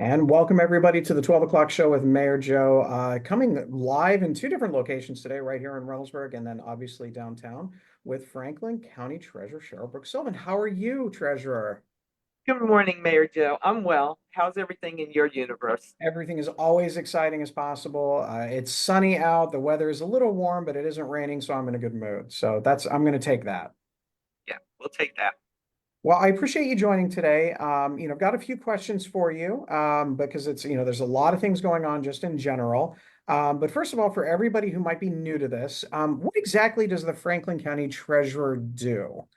And welcome everybody to the 12 o'clock show with Mayor Joe, coming live in two different locations today, right here in Reynoldsburg and then obviously downtown with Franklin County Treasurer Cheryl Brooks Sylvan. How are you, Treasurer? Good morning, Mayor Joe. I'm well. How's everything in your universe? Everything is always exciting as possible. It's sunny out. The weather is a little warm, but it isn't raining, so I'm in a good mood. So I'm going to take that. Yeah, we'll take that. Well, I appreciate you joining today. I've got a few questions for you, because there's a lot of things going on just in general. But first of all, for everybody who might be new to this, what exactly does the Franklin County Treasurer do?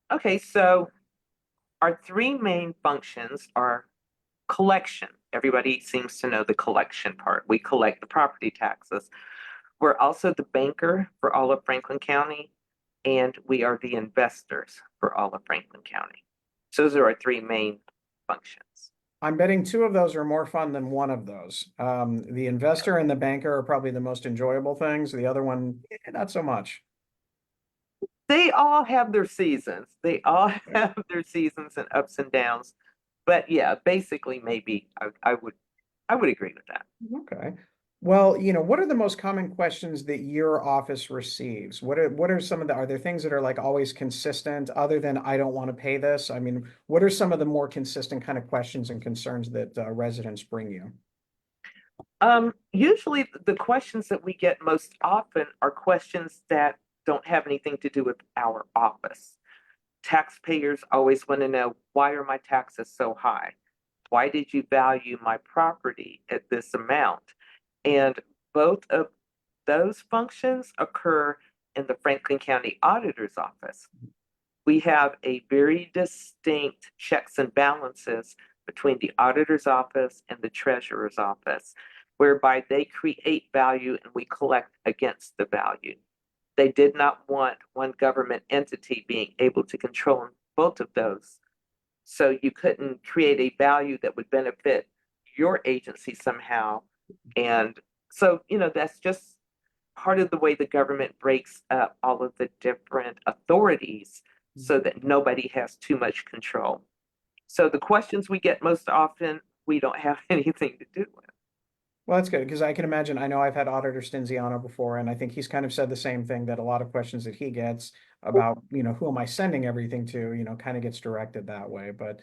Okay, so our three main functions are collection. Everybody seems to know the collection part. We collect the property taxes. We're also the banker for all of Franklin County, and we are the investors for all of Franklin County. So those are our three main functions. I'm betting two of those are more fun than one of those. The investor and the banker are probably the most enjoyable things. The other one, not so much. They all have their seasons. They all have their seasons and ups and downs. But yeah, basically, maybe I would agree with that. Okay. Well, what are the most common questions that your office receives? What are are there things that are like always consistent other than I don't want to pay this? I mean, what are some of the more consistent kind of questions and concerns that residents bring you? Usually the questions that we get most often are questions that don't have anything to do with our office. Taxpayers always want to know, why are my taxes so high? Why did you value my property at this amount? And both of those functions occur in the Franklin County Auditor's Office. We have a very distinct checks and balances between the Auditor's Office and the Treasurer's Office, whereby they create value and we collect against the value. They did not want one government entity being able to control both of those. So you couldn't create a value that would benefit your agency somehow. And so, that's just part of the way the government breaks up all of the different authorities so that nobody has too much control. So the questions we get most often, we don't have anything to do with. Well, that's good because I can imagine. I know I've had Auditor Stinziano before, and I think he's kind of said the same thing that a lot of questions that he gets about, who am I sending everything to, kind of gets directed that way. But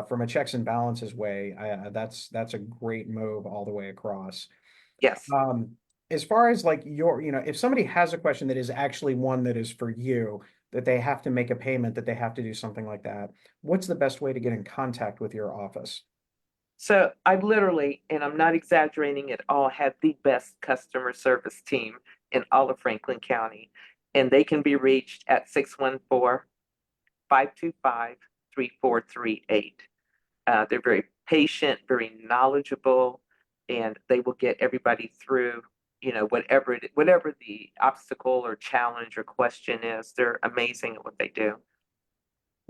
from a checks and balances way, that's a great move all the way across. Yes. As far as like if somebody has a question that is actually one that is for you, that they have to make a payment, that they have to do something like that, what's the best way to get in contact with your office? So I literally, and I'm not exaggerating at all, have the best customer service team in all of Franklin County. And they can be reached at 614-525-3438. They're very patient, very knowledgeable, and they will get everybody through, whatever the obstacle or challenge or question is. They're amazing at what they do.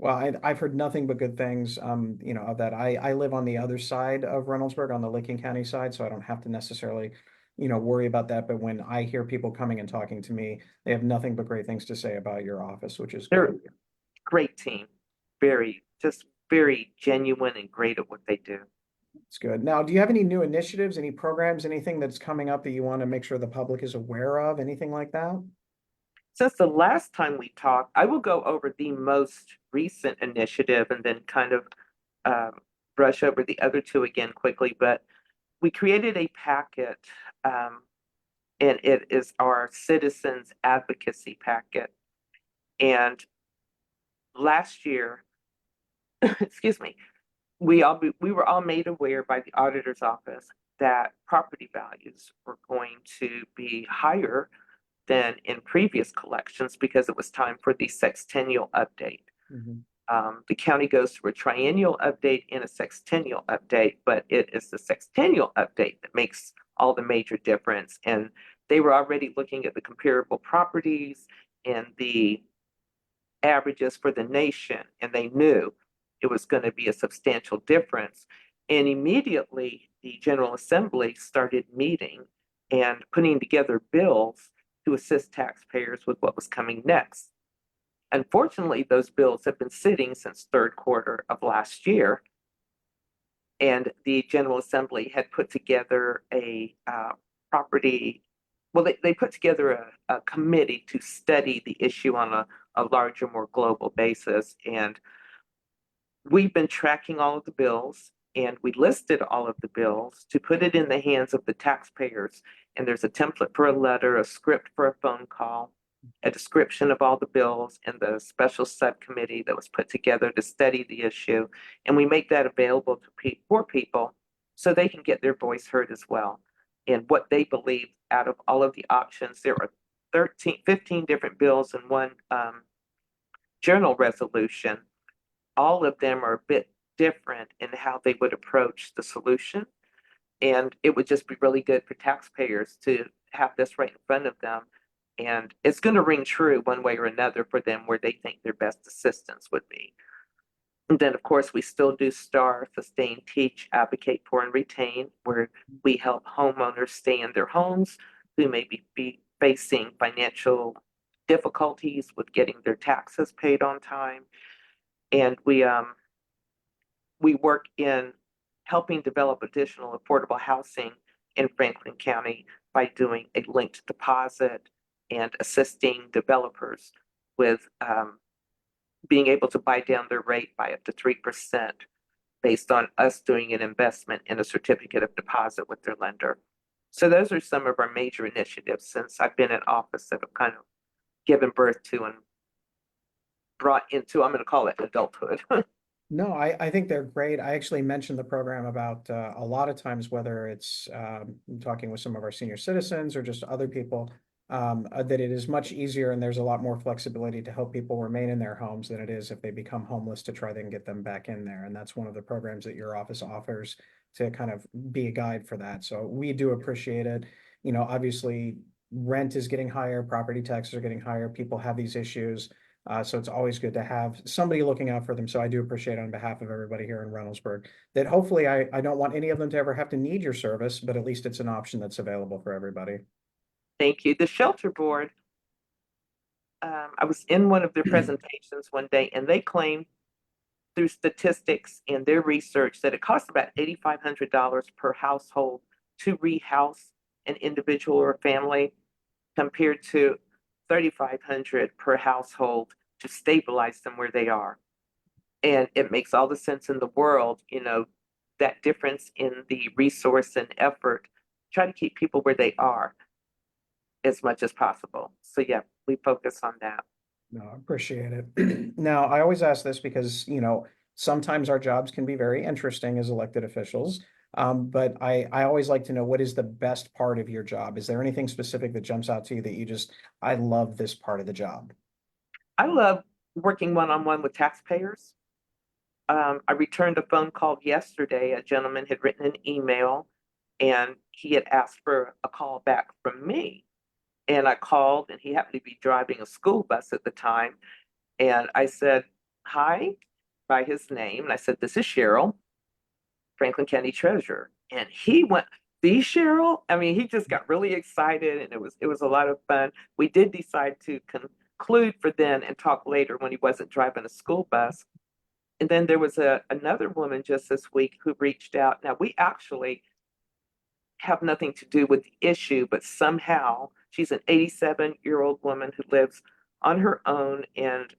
Well, I've heard nothing but good things, of that. I live on the other side of Reynoldsburg on the Licking County side, so I don't have to necessarily, worry about that. But when I hear people coming and talking to me, they have nothing but great things to say about your office, which is They're good. a great team, just very genuine and great at what they do. It's good. Now, do you have any new initiatives, any programs, anything that's coming up that you want to make sure the public is aware of, anything like that? Since the last time we talked, I will go over the most recent initiative and then kind of brush over the other two again quickly. But we created a packet, and it is our citizens advocacy packet. And last year, excuse me, we were all made aware by the auditor's office that property values were going to be higher than in previous collections because it was time for the sextennial update. Mhm. The county goes through a triennial update and a sextennial update, but it is the sextennial update that makes all the major difference. And they were already looking at the comparable properties and the averages for the nation, and they knew it was going to be a substantial difference. And immediately, the General Assembly started meeting and putting together bills to assist taxpayers with what was coming next. Unfortunately, those bills have been sitting since third quarter of last year, and the General Assembly had put together a property, well, they put together a committee to study the issue on a larger, more global basis. And we've been tracking all of the bills, and we listed all of the bills to put it in the hands of the taxpayers. And there's a template for a letter, a script for a phone call, a description of all the bills, and the special subcommittee that was put together to study the issue. And we make that available to for people so they can get their voice heard as well. And what they believe out of all of the options, there are 15 different bills and one journal resolution. All of them are a bit different in how they would approach the solution. And it would just be really good for taxpayers to have this right in front of them. And it's going to ring true one way or another for them where they think their best assistance would be. And then, of course, we still do STAR, sustain, teach, advocate for, and retain, where we help homeowners stay in their homes who may be facing financial difficulties with getting their taxes paid on time. And we work in helping develop additional affordable housing in Franklin County by doing a linked deposit and assisting developers with being able to buy down their rate by up to 3% based on us doing an investment in a certificate of deposit with their lender. So those are some of our major initiatives since I've been in office that have kind of given birth to and brought into, I'm going to call it adulthood. No, I think they're great. I actually mentioned the program about a lot of times, whether it's talking with some of our senior citizens or just other people, that it is much easier and there's a lot more flexibility to help people remain in their homes than it is if they become homeless to try to get them back in there. And that's one of the programs that your office offers to kind of be a guide for that. So we do appreciate it. You know, obviously rent is getting higher, property taxes are getting higher, people have these issues. So it's always good to have somebody looking out for them. So I do appreciate on behalf of everybody here in Reynoldsburg that hopefully I don't want any of them to ever have to need your service, but at least it's an option that's available for everybody. Thank you. The shelter board, I was in one of their presentations one day, and they claim through statistics and their research that it costs about $8,500 per household to rehouse an individual or family, compared to $3,500 per household to stabilize them where they are. And it makes all the sense in the world, you know, that difference in the resource and effort, try to keep people where they are as much as possible. So yeah, we focus on that. No, I appreciate it. Now, I always ask this because, you know, sometimes our jobs can be very interesting as elected officials. But I always like to know, what is the best part of your job? Is there anything specific that jumps out to you that you just, I love this part of the job? I love working one-on-one with taxpayers. I returned a phone call yesterday. A gentleman had written an email and he had asked for a call back from me. And I called, and he happened to be driving a school bus at the time. And I said, hi, by his name. And I said, this is Cheryl, Franklin County Treasurer. And he went, the Cheryl? I mean, he just got really excited, and it was a lot of fun. We did decide to conclude for then and talk later when he wasn't driving a school bus. And then there was another woman just this week who reached out. Now, we actually have nothing to do with the issue, but somehow she's an 87-year-old woman who lives on her own, and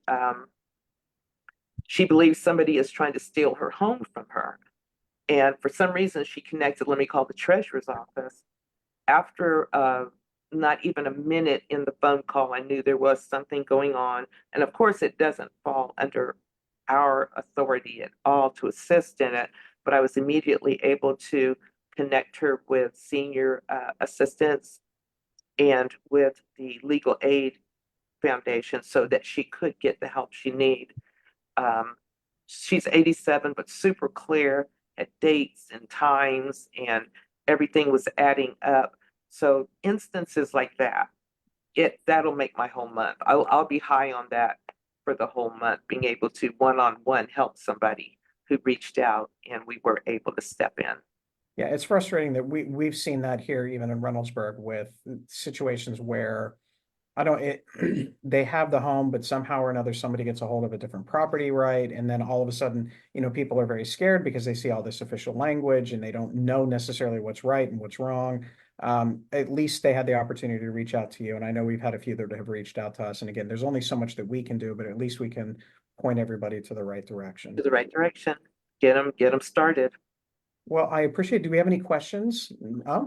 she believes somebody is trying to steal her home from her. And for some reason, she connected, let me call the treasurer's office. After not even a minute in the phone call, I knew there was something going on. And of course, it doesn't fall under our authority at all to assist in it, but I was immediately able to connect her with senior assistants and with the Legal Aid Foundation so that she could get the help she needed. She's 87, but super clear at dates and times, and everything was adding up. So instances like that, that'll make my whole month. I'll be high on that for the whole month, being able to one-on-one help somebody who reached out and we were able to step in. Yeah, it's frustrating that we've seen that here even in Reynoldsburg with situations where I don't it they have the home, but somehow or another somebody gets a hold of a different property right. And then all of a sudden, people are very scared because they see all this official language and they don't know necessarily what's right and what's wrong. At least they had the opportunity to reach out to you. And I know we've had a few that have reached out to us. And again, there's only so much that we can do, but at least we can point everybody to the right direction. To the right direction. Get them started. Well, I appreciate. Do we have any questions?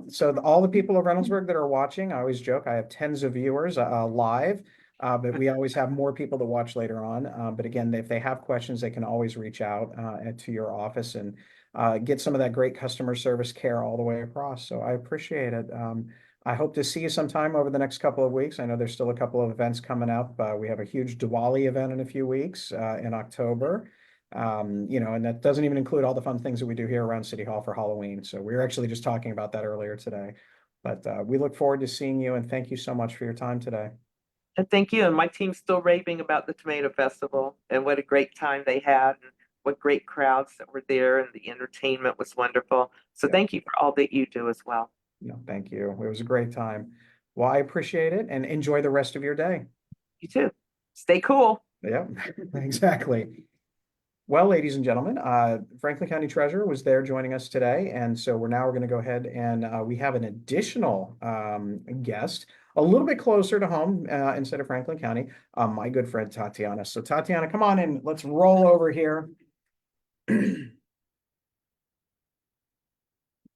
So all the people of Reynoldsburg that are watching, I always joke, I have tens of viewers live, but we always have more people to watch later on. But again, if they have questions, they can always reach out to your office and get some of that great customer service care all the way across. So I appreciate it. I hope to see you sometime over the next couple of weeks. I know there's still a couple of events coming up. We have a huge Diwali event in a few weeks in October. And that doesn't even include all the fun things that we do here around City Hall for Halloween. So we were actually just talking about that earlier today. But we look forward to seeing you and thank you so much for your time today. And thank you. And my team's still raving about the Tomato Festival and what a great time they had and what great crowds that were there, and the entertainment was wonderful. So Yeah. thank you for all that you do as well. No, thank you. It was a great time. Well, I appreciate it and enjoy the rest of your day. You too. Stay cool. Yeah, exactly. Well, ladies and gentlemen, Franklin County Treasurer was there joining us today. And so we're going to go ahead and we have an additional guest a little bit closer to home instead of Franklin County, my good friend Tatiana. So Tatiana, come on in. Let's roll over here.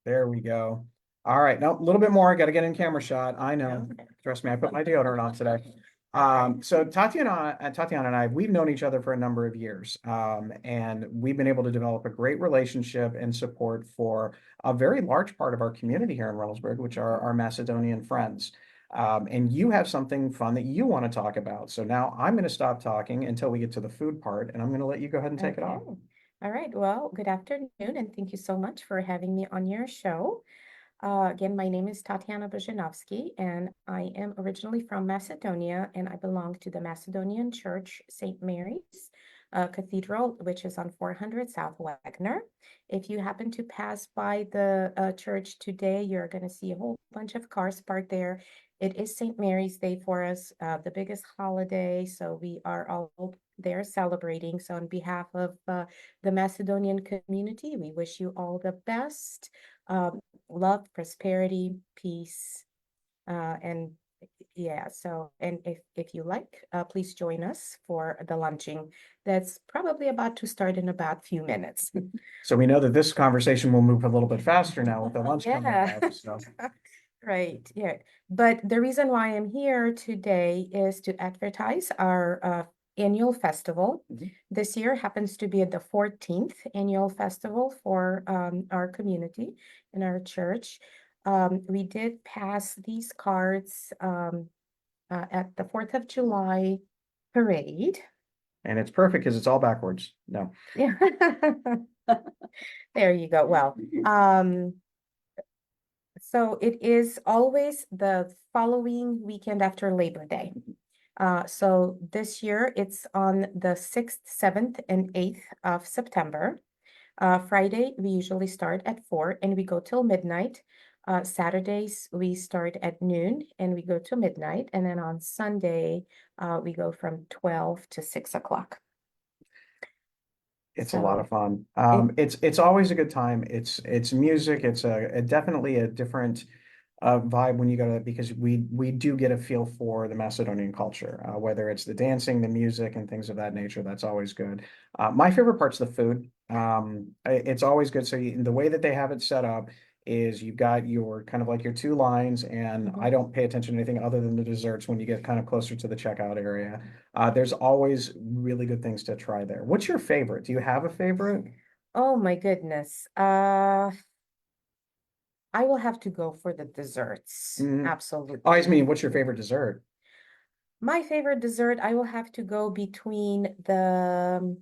There we go. All right. Now, a little bit more. I got to get in camera shot. I know. Trust me, I put my deodorant on today. So Tatiana and I, we've known each other for a number of years, and we've been able to develop a great relationship and support for a very large part of our community here in Reynoldsburg, which are our Macedonian friends. And you have something fun that you want to talk about. So now I'm going to stop talking until we get to the food part, and I'm going to let you go ahead and take it off. All right. Well, good afternoon, and thank you so much for having me on your show. Again, my name is Tatiana Bojanovsky, and I am originally from Macedonia, and I belong to the Macedonian Church St. Mary's Cathedral, which is on 400 South Wagner. If you happen to pass by the church today, you're going to see a whole bunch of cars parked there. It is St. Mary's Day for us, the biggest holiday, so we are all there celebrating. So on behalf of the Macedonian community, we wish you all the best. Love, prosperity, peace, and yeah. So, and if you like, please join us for the lunching. That's probably about to start in about a few minutes. So we know that this conversation will move a little bit faster now with the lunch coming Yeah. up. So. Right, yeah. But the reason why I'm here today is to advertise our annual festival. Mhm. This year happens to be the 14th annual festival for our community in our church. We did pass these cards at the 4th of July parade. And it's perfect because it's all backwards. No. Yeah. There you go. Well, so it is always the following weekend after Labor Day. So this year it's on the 6th, 7th, and 8th of September. Friday, we usually start at 4 and we go till midnight. Saturdays, we start at noon and we go till midnight. And then on Sunday, we go from 12 to 6 o'clock. It's a lot of fun. It's always a good time. It's music. It's definitely a different vibe when you go to, because we do get a feel for the Macedonian culture, whether it's the dancing, the music, and things of that nature. That's always good. My favorite part's the food. It's always good. So the way that they have it set up is you've got your kind of like your two lines, and I don't pay attention to anything other than the desserts when you get kind of closer to the checkout area. There's always really good things to try there. What's your favorite? Do you have a favorite? Oh my goodness. I will have to go for the desserts. Absolutely. Oh, I just mean, what's your favorite dessert? My favorite dessert, I will have to go between the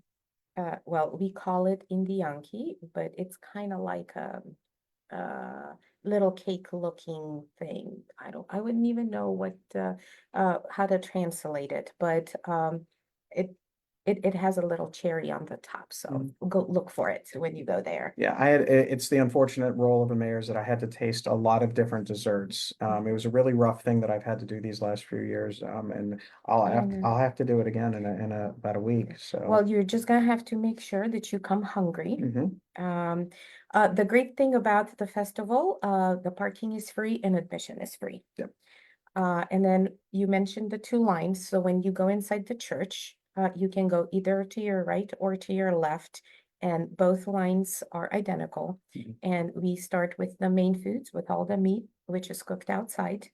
well, we call it Indianki, but it's kind of like a little cake looking thing. I wouldn't even know how to translate it, but it it has a little cherry on the top, so go look for it when you go there. Yeah, it's the unfortunate role of a mayor is that I had to taste a lot of different desserts. It was a really rough thing that I've had to do these last few years. And And I'll have to do it again in about a week. So, well, you're just gonna have to make sure that you come hungry. mhm. Um, the great thing about the festival, the parking is free and admission is free. Yep. And then you mentioned the two lines. So when you go inside the church, you can go either to your right or to your left, and both lines are identical. Mhm. And we start with the main foods with all the meat, which is cooked outside.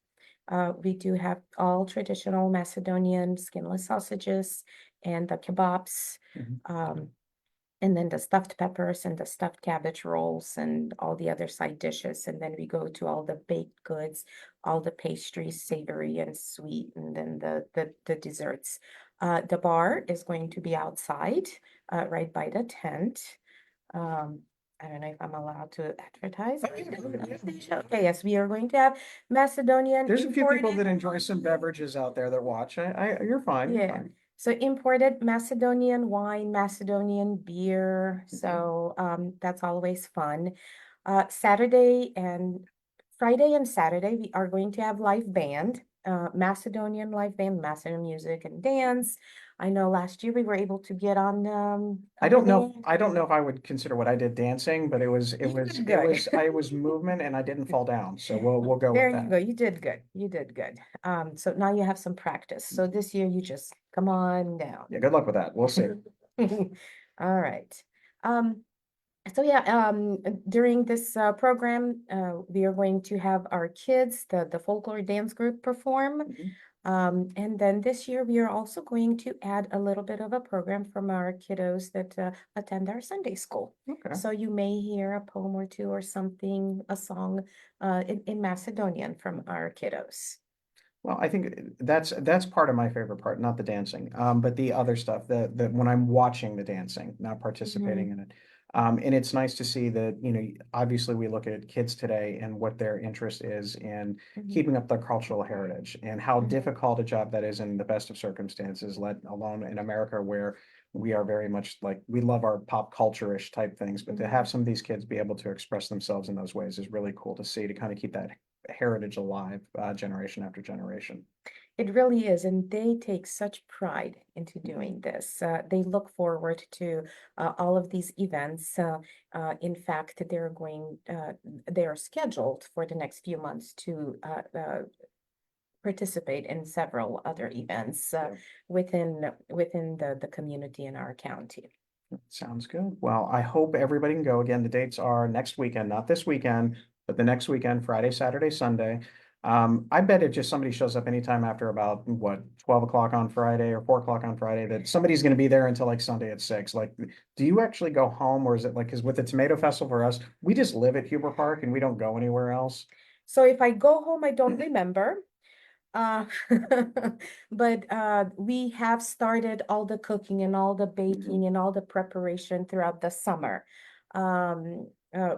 We do have all traditional Macedonian skinless sausages and the kebabs. Mhm. And then the stuffed peppers and the stuffed cabbage rolls and all the other side dishes. And then we go to all the baked goods, all the pastries, savory and sweet, and then the desserts. The bar is going to be outside, right by the tent. Um, I don't know if I'm allowed to advertise. Oh, yeah. Okay, yes, we are going to have Macedonian There's a few people imported. that enjoy some beverages out there that watch. You're fine. You're Yeah. fine. So imported Macedonian wine, Macedonian beer. So that's always fun. Saturday and Friday and Saturday, we are going to have live band, Macedonian live band, Macedonian music and dance. I know last year we were able to get I on the don't know. band. I don't know if I would consider what I did dancing, but You did good. I was movement and I didn't fall down. So we'll go There with you that. go. You did good. You did good. So now you have some practice. So this year you just come on down. Yeah, good luck with that. We'll see. All right. Um, so yeah, during this program, we are going to have our kids, the folklore dance group perform. Mhm. And then this year we are also going to add a little bit of a program from our kiddos that attend our Sunday school. Okay. So you may hear a poem or two or something, a song in Macedonian from our kiddos. Well, I think that's part of my favorite part, not the dancing, but the other stuff, the when I'm watching the dancing, not participating in it. And it's nice to see that, obviously we look at kids today and what their interest is in Mhm. keeping up their cultural heritage and how Mhm. difficult a job that is in the best of circumstances, let alone in America where we are very much like we love our pop culture-ish type things, but to have some of these kids be able to express themselves in those ways is really cool to see, to kind of keep that heritage alive, generation after generation. It really is, and they take such pride into Mhm. doing this. They look forward to all of these events. In fact, they are scheduled for the next few months to participate in several other events Yeah. within the community in our county. Sounds good. Well, I hope everybody can go. Again, the dates are next weekend, not this weekend, but the next weekend, Friday, Saturday, Sunday. I bet if just somebody shows up anytime after about what, 12 o'clock on Friday or 4 o'clock on Friday, that somebody's going to be there until like Sunday at 6. Like, do you actually go home, or is it like, because with the tomato festival for us, we just live at Huber Park and we don't go anywhere else? So if I go home, I don't remember. Uh, but we have started all the cooking and all the baking and all the preparation throughout the summer.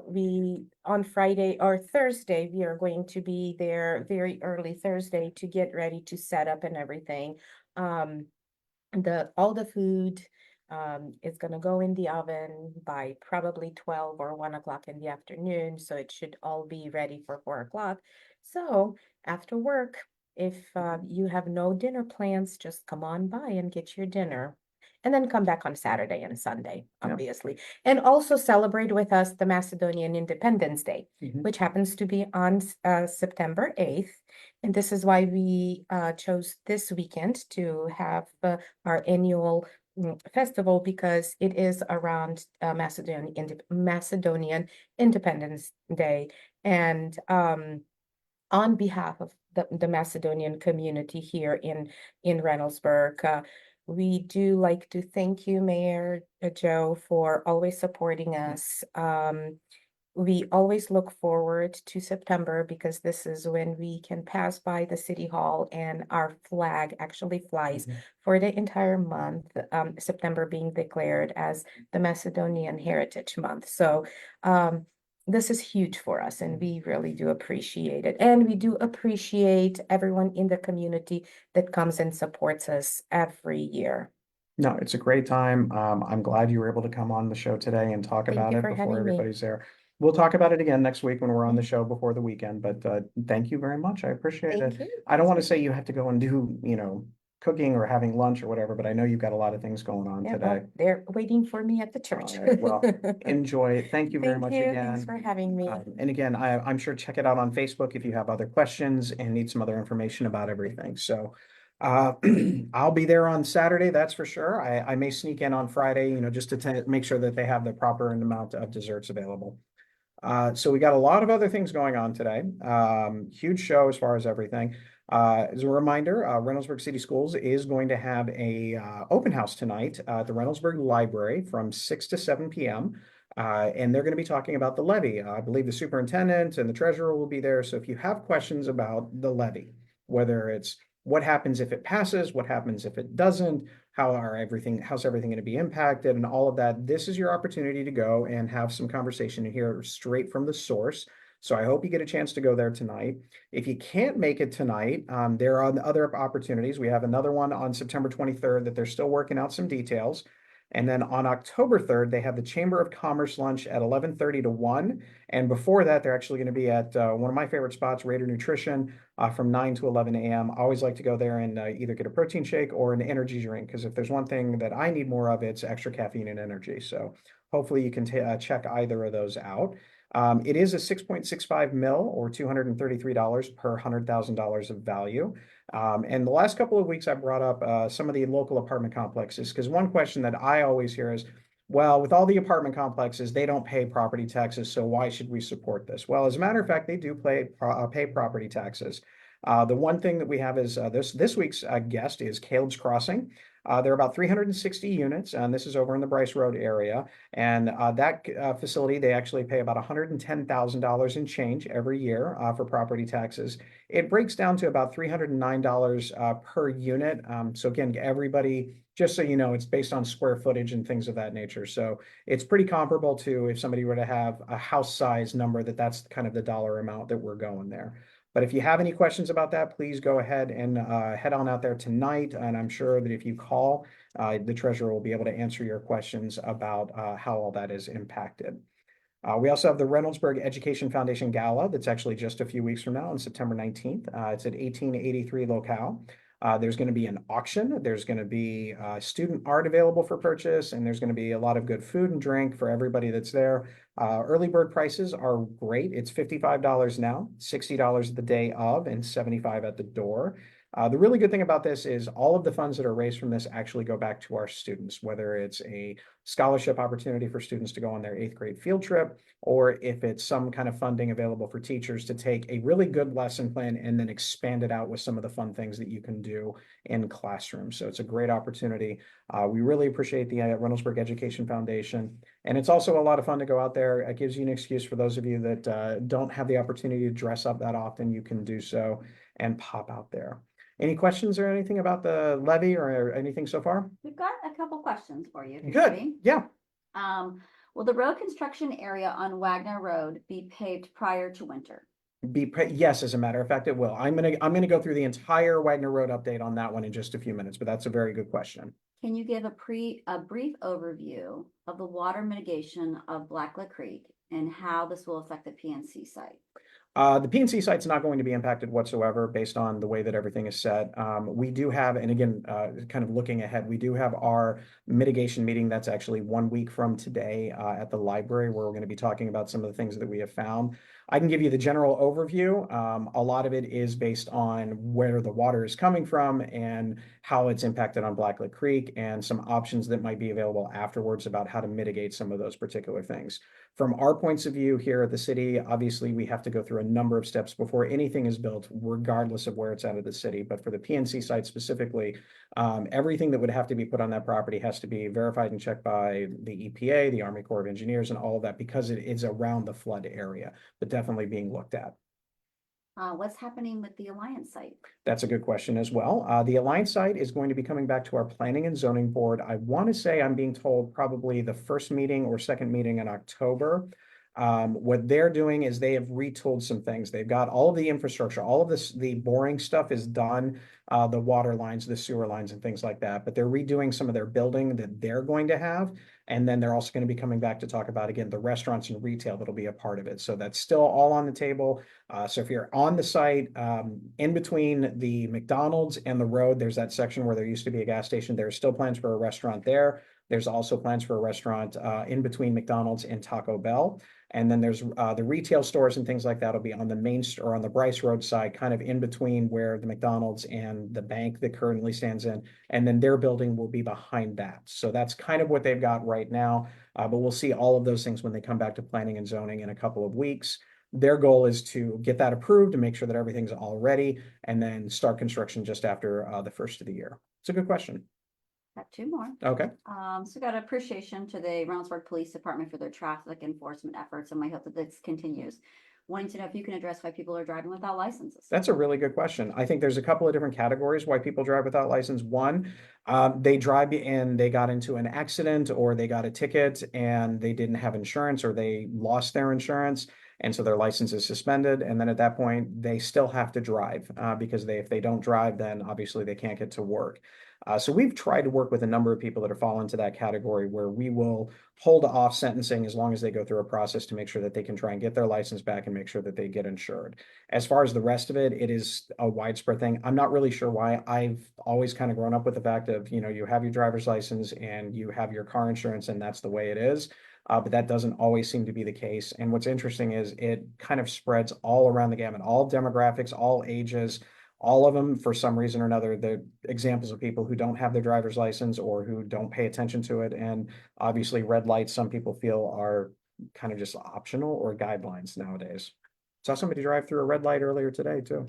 We on Friday or Thursday, we are going to be there very early Thursday to get ready to set up and everything. Um, all the food is gonna go in the oven by probably 12 or 1 o'clock in the afternoon, so it should all be ready for 4 o'clock. So after work, if you have no dinner plans, just come on by and get your dinner. And then come back on Saturday and Sunday, Yeah. obviously. And also celebrate with us the Macedonian Independence Day, Mhm. which happens to be on September 8th. And this is why we chose this weekend to have our annual festival, because it is around Macedonian Independence Day. And on behalf of the Macedonian community here in Reynoldsburg, we do like to thank you, Mayor Joe, for always supporting us. we always look forward to September because this is when we can pass by the city hall and our flag actually flies Mhm. for the entire month, September being declared as the Macedonian Heritage Month. So this is huge for us and we really do appreciate it. And we do appreciate everyone in the community that comes and supports us every year. No, it's a great time. I'm glad you were able to come on the show today and talk Thank about you it for before having me. everybody's there. We'll talk about it again next week when we're on the Mhm. show before the weekend, but thank you very much. I appreciate it. Thank you. I don't want to say you have to go and do, cooking or having lunch or whatever, but I know you've got a lot of things going on Yeah, today. well, they're waiting for me at the All church. right, well, enjoy. Thank you very Thank much you. Thanks again. for having me. And again, I'm sure check it out on Facebook if you have other questions and need some other information about everything. So I'll be there on Saturday, that's for sure. I may sneak in on Friday, just to make sure that they have the proper amount of desserts available. So we got a lot of other things going on today. Huge show as far as everything. As a reminder, Reynoldsburg City Schools is going to have a open house tonight at the Reynoldsburg Library from 6 to 7 p.m. And they're going to be talking about the levy. I believe the superintendent and the treasurer will be there. So if you have questions about the levy, whether it's what happens if it passes, what happens if it doesn't, how's everything going to be impacted and all of that, this is your opportunity to go and have some conversation and hear straight from the source. So I hope you get a chance to go there tonight. If you can't make it tonight, there are other opportunities. We have another one on September 23rd that they're still working out some details. And then on October 3rd, they have the Chamber of Commerce lunch at 11:30 to 1. And before that, they're actually going to be at one of my favorite spots, Raider Nutrition, from 9 to 11 a.m. I always like to go there and either get a protein shake or an energy drink, because if there's one thing that I need more of, it's extra caffeine and energy. So hopefully you can check either of those out. It is a 6.65 mil or $233 per $100,000 of value. And the last couple of weeks, I brought up some of the local apartment complexes, because one question that I always hear is, well, with all the apartment complexes, they don't pay property taxes, so why should we support this? Well, as a matter of fact, they do pay property taxes. The one thing that we have is this week's guest is Caleb's Crossing. There are about 360 units, and this is over in the Bryce Road area. And that facility, they actually pay about $110,000 in change every year for property taxes. It breaks down to about $309 per unit. So again, everybody, just so you know, it's based on square footage and things of that nature. So it's pretty comparable to if somebody were to have a house size number, that's kind of the dollar amount that we're going there. But if you have any questions about that, please go ahead and head on out there tonight. And I'm sure that if you call, the treasurer will be able to answer your questions about how all that is impacted. We also have the Reynoldsburg Education Foundation Gala that's actually just a few weeks from now on September 19th. It's at 1883 locale. There's going to be an auction. There's going to be student art available for purchase, and there's going to be a lot of good food and drink for everybody that's there. Early bird prices are great. It's $55 now, $60 the day of, and $75 at the door. The really good thing about this is all of the funds that are raised from this actually go back to our students, whether it's a scholarship opportunity for students to go on their 8th grade field trip, or if it's some kind of funding available for teachers to take a really good lesson plan and then expand it out with some of the fun things that you can do in classrooms. So it's a great opportunity. We really appreciate the Reynoldsburg Education Foundation. And it's also a lot of fun to go out there. It gives you an excuse for those of you that don't have the opportunity to dress up that often. You can do so and pop out there. Any questions or anything about the levy or anything so far? We've got a couple questions for you. If you're Good. ready. Yeah. Will the road construction area on Wagner Road be paved prior to winter? Yes, as a matter of fact, it will. I'm gonna go through the entire Wagner Road update on that one in just a few minutes, but that's a very good question. Can you give a brief overview of the water mitigation of Blacklick Creek and how this will affect the PNC site? The PNC site's not going to be impacted whatsoever based on the way that everything is set. We do have, and again, kind of looking ahead, we do have our mitigation meeting that's actually 1 week from today at the library, where we're going to be talking about some of the things that we have found. I can give you the general overview. A lot of it is based on where the water is coming from and how it's impacted on Blacklick Creek, and some options that might be available afterwards about how to mitigate some of those particular things. from our points of view here at the city, obviously we have to go through a number of steps before anything is built, regardless of where it's out of the city. But for the PNC site specifically, everything that would have to be put on that property has to be verified and checked by the EPA, the Army Corps of Engineers, and all of that, because it is around the flood area, but definitely being looked at. What's happening with the Alliance site? That's a good question as well. The Alliance site is going to be coming back to our Planning and Zoning Board. I want to say, I'm being told, probably the first meeting or second meeting in October. What they're doing is they have retooled some things. They've got all of the infrastructure, all of this, the boring stuff is done, the water lines, the sewer lines and things like that, but they're redoing some of their building that they're going to have. And then they're also going to be coming back to talk about, again, the restaurants and retail that'll be a part of it. So that's still all on the table. So if you're on the site, in between the McDonald's and the road, there's that section where there used to be a gas station. There's still plans for a restaurant there. There's also plans for a restaurant in between McDonald's and Taco Bell. And then there's the retail stores and things like that will be on the or on the Bryce Road side, kind of in between where the McDonald's and the bank that currently stands in. And then their building will be behind that. So that's kind of what they've got right now. But we'll see all of those things when they come back to planning and zoning in a couple of weeks. Their goal is to get that approved and make sure that everything's all ready, and then start construction just after the first of the year. It's a good question. Got two more. Okay. So got appreciation to the Reynoldsburg Police Department for their traffic enforcement efforts, and I hope that this continues. Wanting to know if you can address why people are driving without licenses. That's a really good question. I think there's a couple of different categories why people drive without license. One, they drive and they got into an accident, or they got a ticket and they didn't have insurance, or they lost their insurance, and so their license is suspended. And then at that point, they still have to drive because if they don't drive, then obviously they can't get to work. So we've tried to work with a number of people that fall into that category, where we will hold off sentencing as long as they go through a process to make sure that they can try and get their license back and make sure that they get insured. As far as the rest of it, it is a widespread thing. I'm not really sure why. I've always kind of grown up with the fact of, you have your driver's license and you have your car insurance, and that's the way it is. But that doesn't always seem to be the case. And what's interesting is it kind of spreads all around the gamut, all demographics, all ages. All of them, for some reason or another, the examples of people who don't have their driver's license or who don't pay attention to it. And obviously red lights, some people feel, are kind of just optional or guidelines nowadays. Saw somebody drive through a red light earlier today too.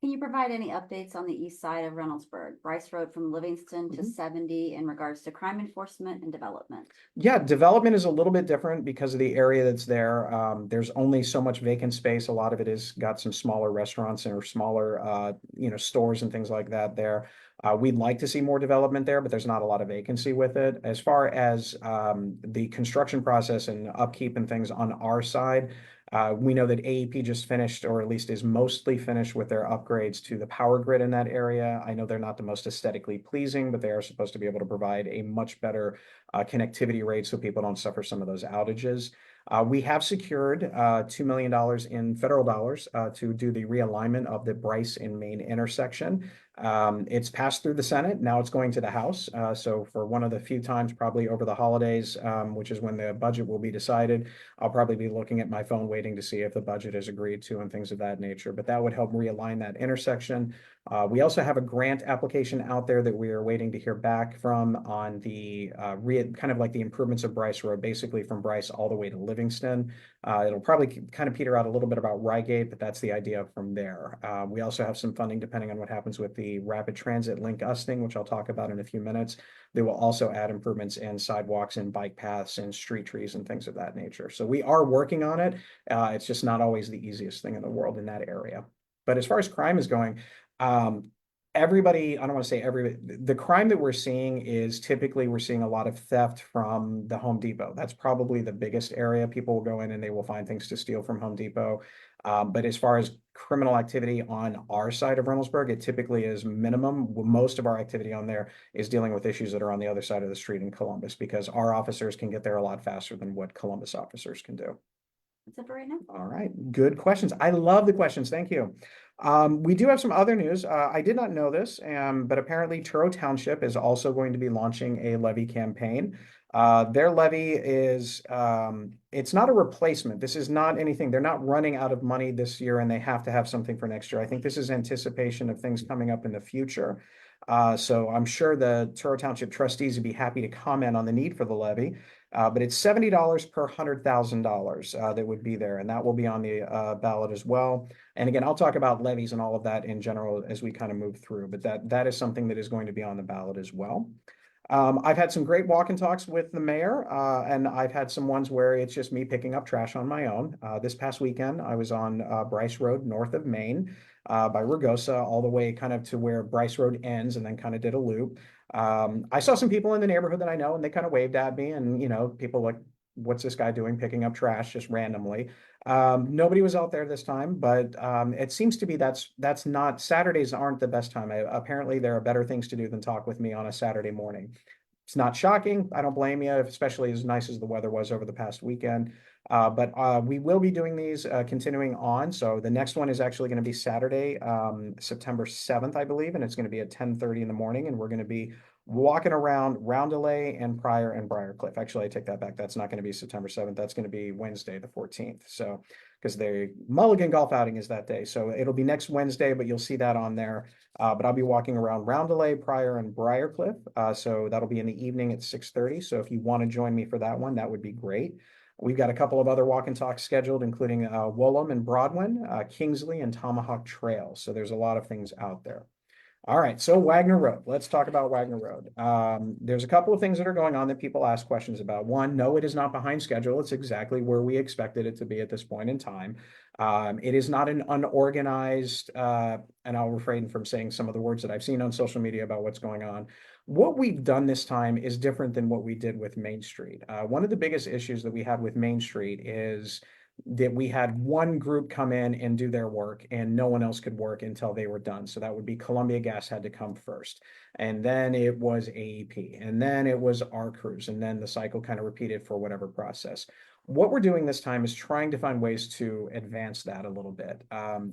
Can you provide any updates on the east side of Reynoldsburg, Bryce Road from Livingston to 70 in regards to crime enforcement and development? Yeah, development is a little bit different because of the area that's there. There's only so much vacant space. A lot of it is got some smaller restaurants or smaller, stores and things like that there. We'd like to see more development there, but there's not a lot of vacancy with it. As far as the construction process and upkeep and things on our side, we know that AEP just finished, or at least is mostly finished, with their upgrades to the power grid in that area. I know they're not the most aesthetically pleasing, but they are supposed to be able to provide a much better connectivity rate so people don't suffer some of those outages. We have secured $2 million in federal dollars to do the realignment of the Bryce and Main intersection. It's passed through the Senate. Now it's going to the House. So for one of the few times, probably over the holidays, which is when the budget will be decided, I'll probably be looking at my phone waiting to see if the budget is agreed to and things of that nature. But that would help realign that intersection. We also have a grant application out there that we are waiting to hear back from on the kind of like the improvements of Bryce Road, basically from Bryce all the way to Livingston. It'll probably kind of peter out a little bit about Rygate, but that's the idea from there. We also have some funding depending on what happens with the rapid transit link usting, which I'll talk about in a few minutes. They will also add improvements in sidewalks and bike paths and street trees and things of that nature. So we are working on it. It's just not always the easiest thing in the world in that area. But as far as crime is going, everybody, I don't want to say the crime that we're seeing is typically we're seeing a lot of theft from the Home Depot. That's probably the biggest area. People will go in and they will find things to steal from Home Depot. But as far as criminal activity on our side of Reynoldsburg, it typically is minimum. Most of our activity on there is dealing with issues that are on the other side of the street in Columbus, because our officers can get there a lot faster than what Columbus officers can do. That's it for right now. All right, good questions. I love the questions. Thank you. We do have some other news. I did not know this, but apparently Truro Township is also going to be launching a levy campaign. Their levy is, it's not a replacement. This is not anything. They're not running out of money this year and they have to have something for next year. I think this is anticipation of things coming up in the future. So I'm sure the Truro Township trustees would be happy to comment on the need for the levy. But it's $70 per $100,000 that would be there, and that will be on the ballot as well. And again, I'll talk about levies and all of that in general as we kind of move through, but that is something that is going to be on the ballot as well. I've had some great walk and talks with the mayor, and I've had some ones where it's just me picking up trash on my own. This past weekend, I was on Bryce Road north of Maine, by Rugosa, all the way kind of to where Bryce Road ends, and then kind of did a loop. I saw some people in the neighborhood that I know, and they kind of waved at me, and people like, what's this guy doing picking up trash just randomly? Nobody was out there this time, but it seems to be that's not Saturdays aren't the best time. Apparently, there are better things to do than talk with me on a Saturday morning. It's not shocking. I don't blame you, especially as nice as the weather was over the past weekend. But we will be doing these continuing on. So the next one is actually going to be Saturday, September 7th, I believe, and it's going to be at 10:30 in the morning, and we're going to be walking around Roundelay and Pryor and Briarcliff. Actually, I take that back. That's not going to be September 7th. That's going to be Wednesday, the 14th. So, because the Mulligan golf outing is that day. So it'll be next Wednesday, but you'll see that on there. But I'll be walking around Roundelay, Pryor, and Briarcliff. So that'll be in the evening at 6:30. So if you want to join me for that one, that would be great. We've got a couple of other walk and talks scheduled, including Woolham and Broadwin, Kingsley, and Tomahawk Trail. So there's a lot of things out there. All right, so Wagner Road. Let's talk about Wagner Road. There's a couple of things that are going on that people ask questions about. One, no, it is not behind schedule. It's exactly where we expected it to be at this point in time. It is not an unorganized, and I'll refrain from saying some of the words that I've seen on social media about what's going on. What we've done this time is different than what we did with Main Street. One of the biggest issues that we had with Main Street is that we had one group come in and do their work and no one else could work until they were done. So that would be Columbia Gas had to come first. And then it was AEP, and then it was our crews, and then the cycle kind of repeated for whatever process. What we're doing this time is trying to find ways to advance that a little bit.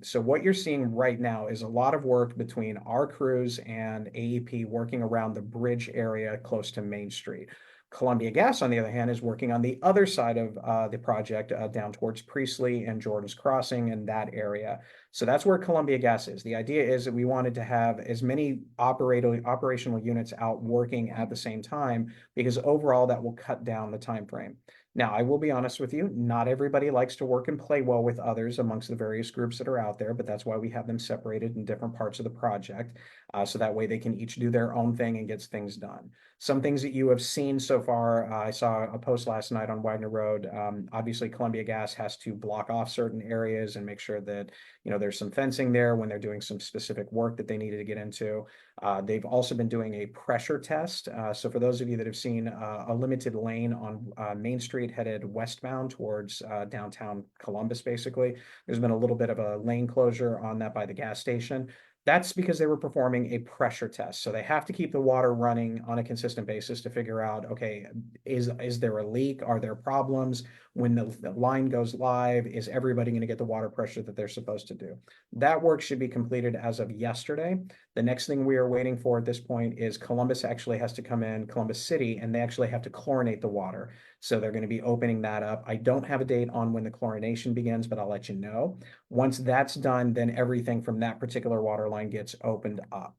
So what you're seeing right now is a lot of work between our crews and AEP working around the bridge area close to Main Street. Columbia Gas, on the other hand, is working on the other side of the project down towards Priestley and Jordan's Crossing and that area. So that's where Columbia Gas is. The idea is that we wanted to have as many operational units out working at the same time, because overall that will cut down the time frame. Now, I will be honest with you, not everybody likes to work and play well with others amongst the various groups that are out there, but that's why we have them separated in different parts of the project. So that way they can each do their own thing and gets things done. Some things that you have seen so far, I saw a post last night on Wagner Road. Obviously, Columbia Gas has to block off certain areas and make sure that, there's some fencing there when they're doing some specific work that they needed to get into. They've also been doing a pressure test. So for those of you that have seen a limited lane on Main Street headed westbound towards downtown Columbus, basically, there's been a little bit of a lane closure on that by the gas station. That's because they were performing a pressure test. So they have to keep the water running on a consistent basis to figure out, okay, is there a leak? Are there problems? When the line goes live, is everybody going to get the water pressure that they're supposed to do? That work should be completed as of yesterday. The next thing we are waiting for at this point is Columbus actually has to come in, Columbus City, and they actually have to chlorinate the water. So they're going to be opening that up. I don't have a date on when the chlorination begins, but I'll let you know. Once that's done, then everything from that particular water line gets opened up.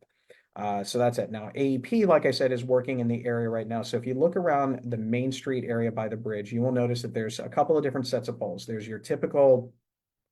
So that's it. Now, AEP, like I said, is working in the area right now. So if you look around the Main Street area by the bridge, you will notice that there's a couple of different sets of poles. There's your typical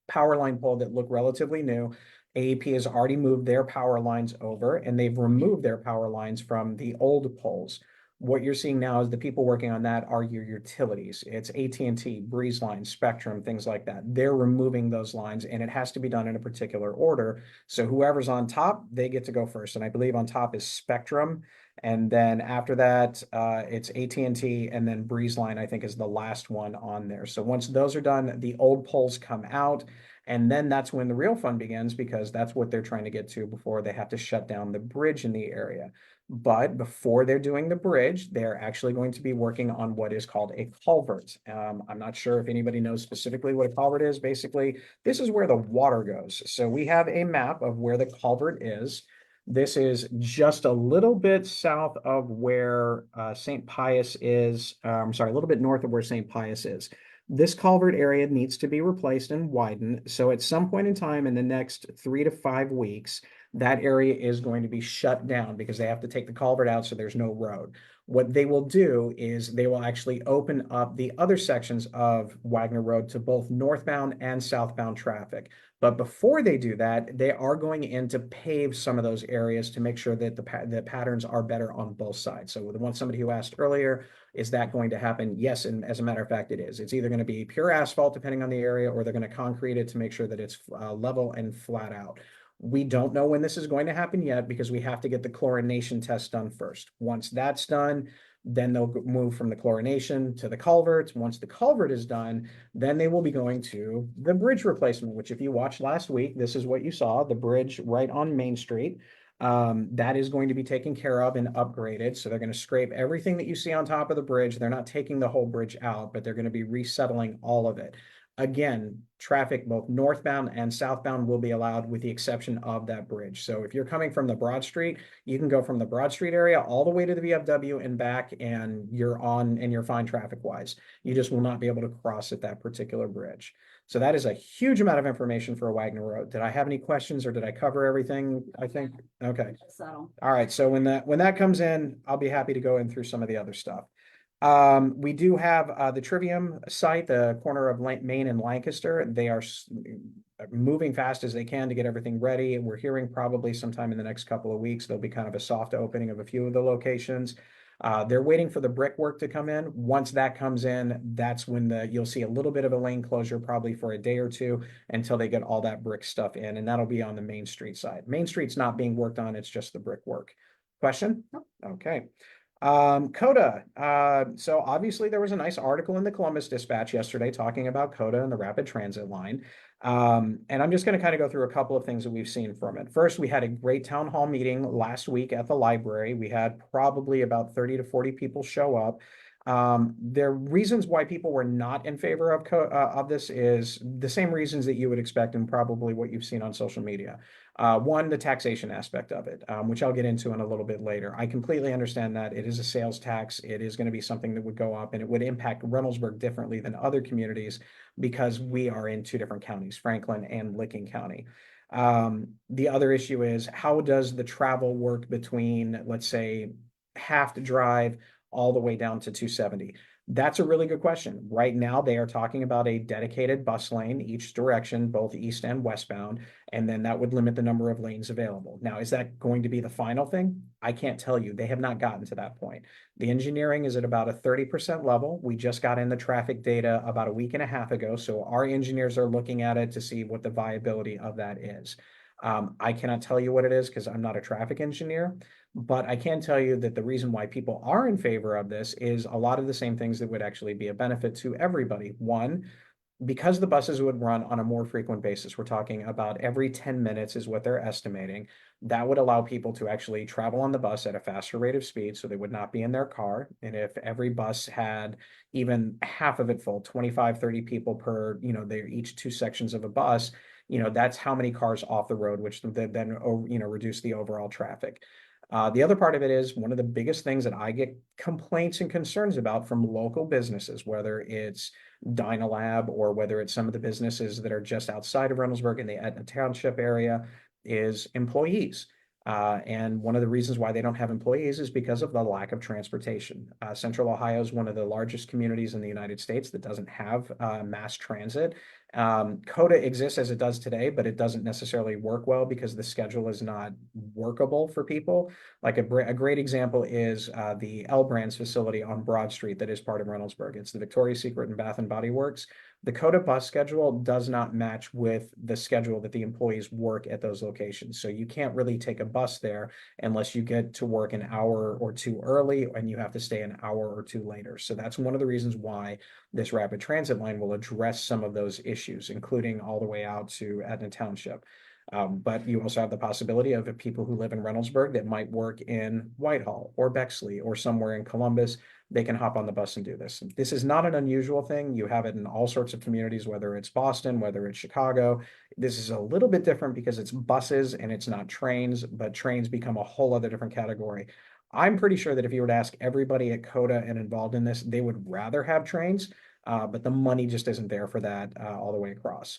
power line pole that look relatively new. AEP has already moved their power lines over, and they've removed their power lines from the old poles. What you're seeing now is the people working on that are your utilities. It's AT&T, Breeze Line, Spectrum, things like that. They're removing those lines, and it has to be done in a particular order. So whoever's on top, they get to go first. And I believe on top is Spectrum. And then after that, it's AT&T, and then Breeze Line, I think, is the last one on there. So once those are done, the old poles come out. And then that's when the real fun begins, because that's what they're trying to get to before they have to shut down the bridge in the area. But before they're doing the bridge, they're actually going to be working on what is called a culvert. I'm not sure if anybody knows specifically what a culvert is. Basically, this is where the water goes. So we have a map of where the culvert is. This is just a little bit south of where St. Pius is. I'm sorry, a little bit north of where St. Pius is. This culvert area needs to be replaced and widened. So at some point in time in the next 3 to 5 weeks, that area is going to be shut down because they have to take the culvert out, so there's no road. What they will do is they will actually open up the other sections of Wagner Road to both northbound and southbound traffic. But before they do that, they are going in to pave some of those areas to make sure that the patterns are better on both sides. So the one somebody who asked earlier, is that going to happen? Yes, and as a matter of fact, it is. It's either going to be pure asphalt, depending on the area, or they're going to concrete it to make sure that it's level and flat out. We don't know when this is going to happen yet because we have to get the chlorination test done first. Once that's done, then they'll move from the chlorination to the culvert. Once the culvert is done, then they will be going to the bridge replacement, which if you watched last week, this is what you saw, the bridge right on Main Street. That is going to be taken care of and upgraded. So they're going to scrape everything that you see on top of the bridge. They're not taking the whole bridge out, but they're going to be resettling all of it. Again, traffic both northbound and southbound will be allowed with the exception of that bridge. So if you're coming from the Broad Street, you can go from the Broad Street area all the way to the VFW and back, and you're fine traffic wise. You just will not be able to cross at that particular bridge. So that is a huge amount of information for a Wagner Road. Did I have any questions or did I cover everything? I think, okay. Subtle. All right, so when that comes in, I'll be happy to go in through some of the other stuff. We do have the Trivium site, the corner of Main and Lancaster. They are moving fast as they can to get everything ready. We're hearing probably sometime in the next couple of weeks, there'll be kind of a soft opening of a few of the locations. They're waiting for the brickwork to come in. Once that comes in, that's when you'll see a little bit of a lane closure, probably for a day or two until they get all that brick stuff in, and that'll be on the Main Street side. Main Street's not being worked on, it's just the brickwork. Question? Nope. Okay. CODA. So obviously there was a nice article in the Columbus Dispatch yesterday talking about CODA and the rapid transit line. And I'm just going to kind of go through a couple of things that we've seen from it. First, we had a great town hall meeting last week at the library. We had probably about 30 to 40 people show up. There are reasons why people were not in favor of this is the same reasons that you would expect and probably what you've seen on social media. One, the taxation aspect of it, which I'll get into in a little bit later. I completely understand that it is a sales tax. It is going to be something that would go up and it would impact Reynoldsburg differently than other communities because we are in two different counties, Franklin and Licking County. The other issue is how does the travel work between, let's say, half to drive all the way down to 270? That's a really good question. Right now, they are talking about a dedicated bus lane each direction, both east and westbound, and then that would limit the number of lanes available. Now, is that going to be the final thing? I can't tell you. They have not gotten to that point. The engineering is at about a 30% level. We just got in the traffic data about a week and a half ago, so our engineers are looking at it to see what the viability of that is. I cannot tell you what it is because I'm not a traffic engineer, but I can tell you that the reason why people are in favor of this is a lot of the same things that would actually be a benefit to everybody. One, because the buses would run on a more frequent basis, we're talking about every 10 minutes is what they're estimating. That would allow people to actually travel on the bus at a faster rate of speed, so they would not be in their car. And if every bus had even half of it full, 25, 30 people per, they're each two sections of a bus, that's how many cars off the road, which then, reduce the overall traffic. The other part of it is one of the biggest things that I get complaints and concerns about from local businesses, whether it's Dynalab or whether it's some of the businesses that are just outside of Reynoldsburg in the Etna Township area, is employees. And one of the reasons why they don't have employees is because of the lack of transportation. Central Ohio is one of the largest communities in the United States that doesn't have mass transit. CODA exists as it does today, but it doesn't necessarily work well because the schedule is not workable for people. Like a great example is the L Brands facility on Broad Street that is part of Reynoldsburg. It's the Victoria's Secret and Bath and Body Works. The CODA bus schedule does not match with the schedule that the employees work at those locations. So you can't really take a bus there unless you get to work an hour or two early and you have to stay an hour or two later. So that's one of the reasons why this rapid transit line will address some of those issues, including all the way out to Etna Township. But you also have the possibility of people who live in Reynoldsburg that might work in Whitehall or Bexley or somewhere in Columbus. They can hop on the bus and do this. This is not an unusual thing. You have it in all sorts of communities, whether it's Boston, whether it's Chicago. This is a little bit different because it's buses and it's not trains, but trains become a whole other different category. I'm pretty sure that if you were to ask everybody at CODA and involved in this, they would rather have trains, but the money just isn't there for that all the way across.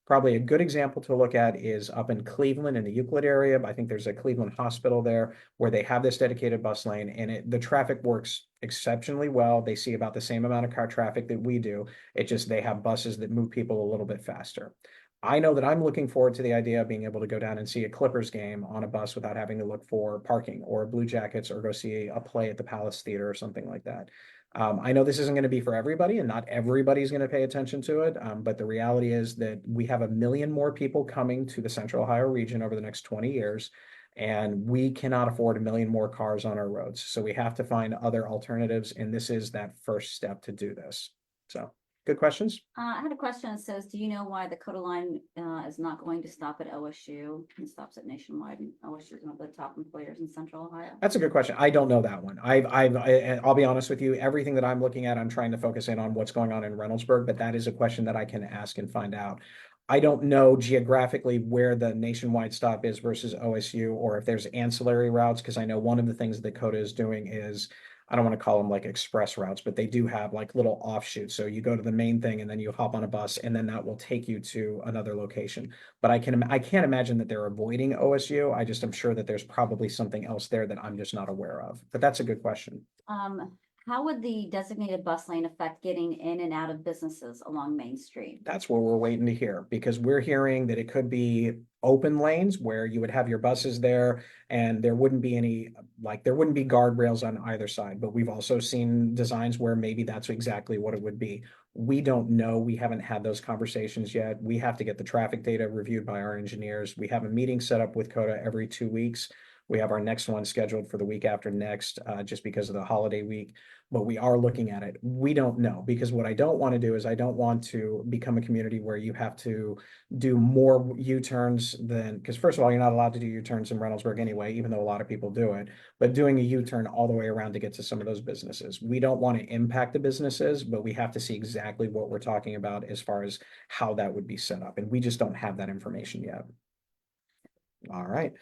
Probably a good example to look at is up in Cleveland in the Euclid area. I think there's a Cleveland hospital there where they have this dedicated bus lane, and the traffic works exceptionally well. They see about the same amount of car traffic that we do. It just, they have buses that move people a little bit faster. I know that I'm looking forward to the idea of being able to go down and see a Clippers game on a bus without having to look for parking, or Blue Jackets, or go see a play at the Palace Theater or something like that. I know this isn't going to be for everybody, and not everybody's going to pay attention to it. But the reality is that we have 1 million more people coming to the Central Ohio region over the next 20 years, and we cannot afford 1 million more cars on our roads. So we have to find other alternatives, and this is that first step to do this. So, good questions. I had a question that says, do you know why the Coda line is not going to stop at OSU and stops at Nationwide? And OSU is one of the top employers in Central Ohio. That's a good question. I don't know that one. I'll be honest with you. Everything that I'm looking at, I'm trying to focus in on what's going on in Reynoldsburg, but that is a question that I can ask and find out. I don't know geographically where the Nationwide stop is versus OSU, or if there's ancillary routes, because I know one of the things that Coda is doing is, I don't want to call them like express routes, but they do have like little offshoots. So you go to the main thing and then you hop on a bus, and then that will take you to another location. But I can't imagine that they're avoiding OSU. I just am sure that there's probably something else there that I'm just not aware of. But that's a good question. How would the designated bus lane affect getting in and out of businesses along Main Street? That's what we're waiting to hear, because we're hearing that it could be open lanes where you would have your buses there, and there wouldn't be any, like, there wouldn't be guardrails on either side. But we've also seen designs where maybe that's exactly what it would be. We don't know. We haven't had those conversations yet. We have to get the traffic data reviewed by our engineers. We have a meeting set up with Coda every 2 weeks. We have our next one scheduled for the week after next, just because of the holiday week. But we are looking at it. We don't know, because what I don't want to do is I don't want to become a community where you have to do more U-turns than, because first of all, you're not allowed to do U-turns in Reynoldsburg anyway, even though a lot of people do it, but doing a U-turn all the way around to get to some of those businesses. We don't want to impact the businesses, but we have to see exactly what we're talking about as far as how that would be set up. And we just don't have that information yet. All right.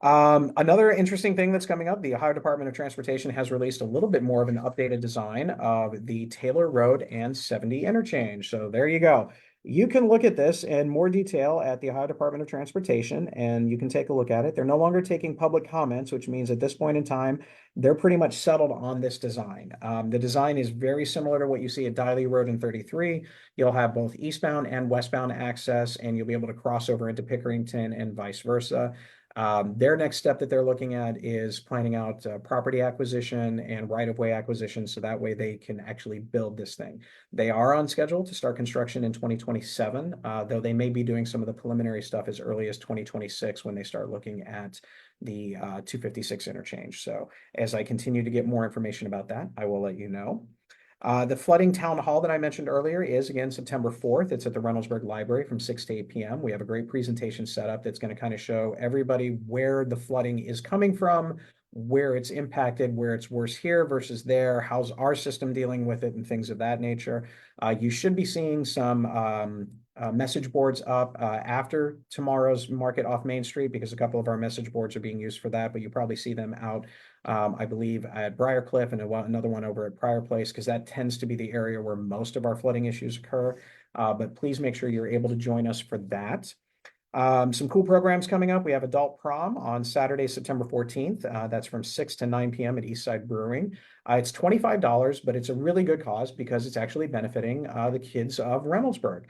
Another interesting thing that's coming up, the Ohio Department of Transportation has released a little bit more of an updated design of the Taylor Road and 70 interchange. So there you go. You can look at this in more detail at the Ohio Department of Transportation, and you can take a look at it. They're no longer taking public comments, which means at this point in time, they're pretty much settled on this design. The design is very similar to what you see at Diley Road and 33. You'll have both eastbound and westbound access, and you'll be able to cross over into Pickerington and vice versa. Their next step that they're looking at is planning out property acquisition and right-of-way acquisition, so that way they can actually build this thing. They are on schedule to start construction in 2027, though they may be doing some of the preliminary stuff as early as 2026 when they start looking at the 256 interchange. So as I continue to get more information about that, I will let you know. The flooding town hall that I mentioned earlier is again September 4th. It's at the Reynoldsburg Library from 6 to 8 p.m. We have a great presentation set up that's going to kind of show everybody where the flooding is coming from, where it's impacted, where it's worse here versus there, how's our system dealing with it, and things of that nature. You should be seeing some message boards up after tomorrow's market off Main Street, because a couple of our message boards are being used for that, but you probably see them out I believe at Briarcliff, and another one over at Prior Place, because that tends to be the area where most of our flooding issues occur. But please make sure you're able to join us for that. Some cool programs coming up. We have Adult Prom on Saturday, September 14th. That's from 6 to 9 p.m. at Eastside Brewing. It's $25, but it's a really good cause because it's actually benefiting the kids of Reynoldsburg.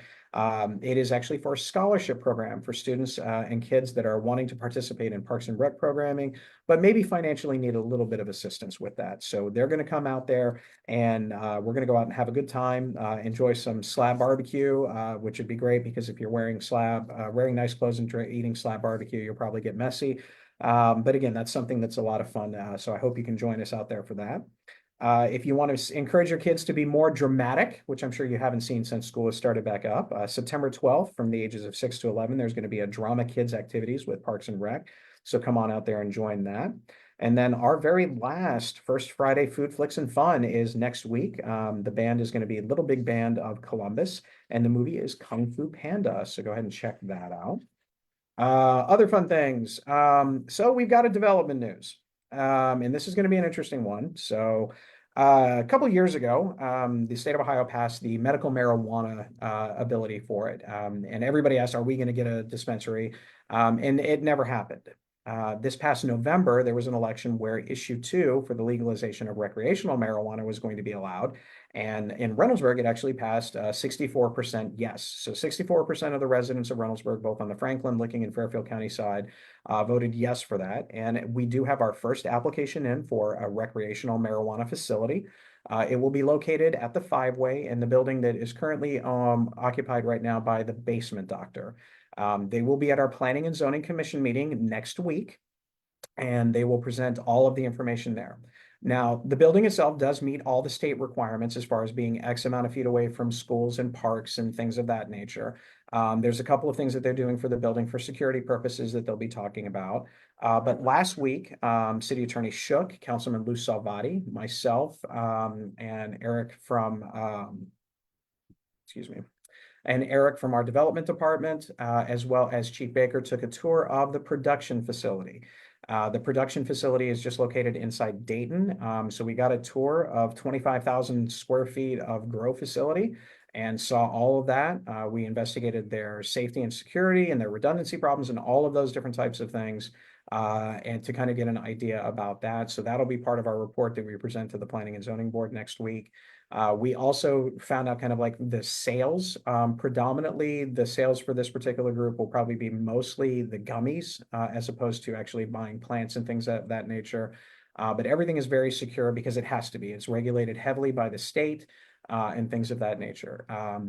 It is actually for a scholarship program for students and kids that are wanting to participate in Parks and Rec programming, but maybe financially need a little bit of assistance with that. So they're going to come out there, and we're going to go out and have a good time, enjoy some slab barbecue, which would be great, because if you're wearing wearing nice clothes and eating slab barbecue, you'll probably get messy. But again, that's something that's a lot of fun. So I hope you can join us out there for that. If you want to encourage your kids to be more dramatic, which I'm sure you haven't seen since school has started back up, September 12th from the ages of 6 to 11, there's going to be a drama kids activities with Parks and Rec. So come on out there and join that. And then our very last First Friday Food Flicks and Fun is next week. The band is going to be Little Big Band of Columbus, and the movie is Kung Fu Panda. So go ahead and check that out. Other fun things. So we've got a development news. And this is going to be an interesting one. So A couple years ago, the state of Ohio passed the medical marijuana ability for it. And everybody asked, are we going to get a dispensary? And it never happened. This past November, there was an election where issue 2 for the legalization of recreational marijuana was going to be allowed. And in Reynoldsburg, it actually passed 64% yes. So 64% of the residents of Reynoldsburg, both on the Franklin, Licking, and Fairfield County side, voted yes for that. And we do have our first application in for a recreational marijuana facility. It will be located at the 5-way in the building that is currently occupied right now by the basement doctor. They will be at our Planning and Zoning Commission meeting next week, and they will present all of the information there. Now, the building itself does meet all the state requirements as far as being X amount of feet away from schools and parks and things of that nature. There's a couple of things that they're doing for the building for security purposes that they'll be talking about. But last week, City Attorney Shook, Councilman Lou Salvati, myself, and Eric from, excuse me, and Eric from our development department, as well as Chief Baker, took a tour of the production facility. The production facility is just located inside Dayton. So we got a tour of 25,000 square feet of grow facility and saw all of that. We investigated their safety and security and their redundancy problems and all of those different types of things. And to kind of get an idea about that. So that'll be part of our report that we present to the Planning and Zoning Board next week. We also found out kind of like the sales, predominantly the sales for this particular group will probably be mostly the gummies, as opposed to actually buying plants and things of that nature. But everything is very secure because it has to be. It's regulated heavily by the state. And things of that nature.